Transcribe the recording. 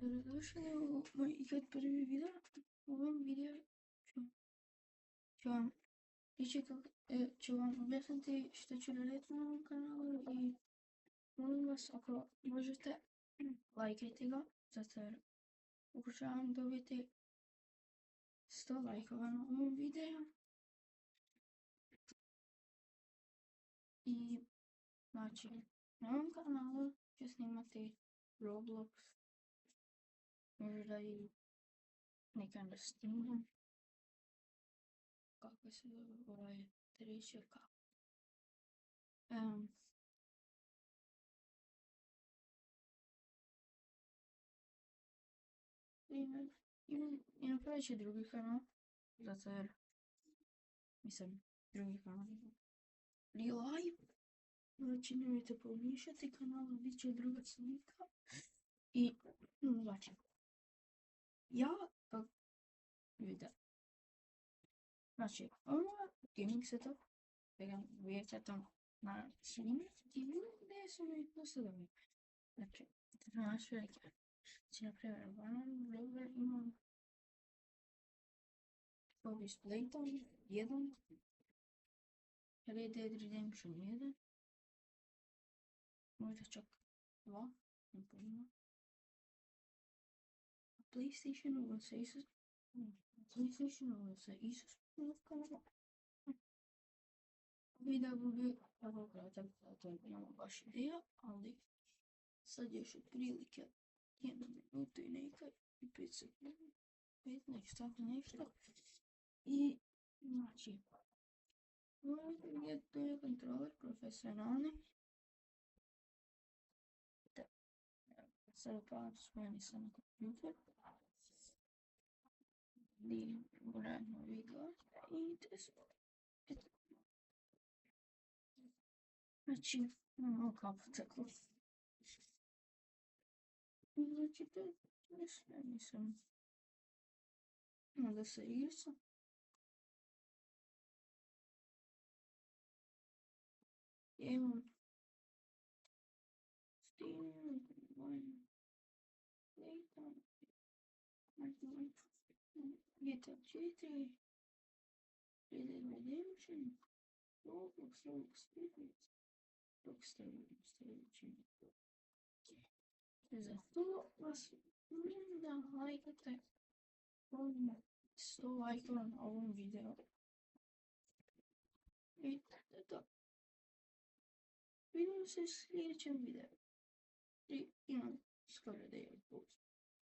Dobrodošli u moj ikad prvi video. U ovom videu ću vam objasniti što ću raditi na ovom kanalu i molim vas ako možete lajkajte ga, zato jer pokušavam dobiti 100 lajkova na ovom videu. I znači, na ovom kanalu ću snimati Roblox, možda i nekada snimam. Kako se zove treće kako. I napravit će drugi kanal, zato jer, mislim, drugi kanal je live. Znači, nemojte pomiješati kanala, bit će druga snimka. I, znači, ja, kako vidite, znači, ovo je gaming setup, da vidite tam na svim divnim gdje su mi postavljeni. Znači, naše reke. Znači, na primjer, Banan Rover imam ovdje s Playtom 1, Red Dead Redemption 1, možda čak 2, ne pojma. PlayStation se Isus kanala. Video bi bio tako kratak, zato nemamo baš ideja, ali sad još otprilike 1 minutu i nekaj i 5 sekundi, 15, tako nešto. I znači, to je kontroler profesionalni. Sad upravljam spojeni sam na kompjuter. I uradno video i to je znači, malo kapu tako. Znači, to je sve, mislim. Da se igrca. Ja imam Steam, Playtime, GTA 4, Red Dead Redemption, Roblox, Rockstar. Zato vas molim da lajkate 100 lajkova na ovom videu. I to je to. Vidimo se u sljedećem videu. I imam skoro da je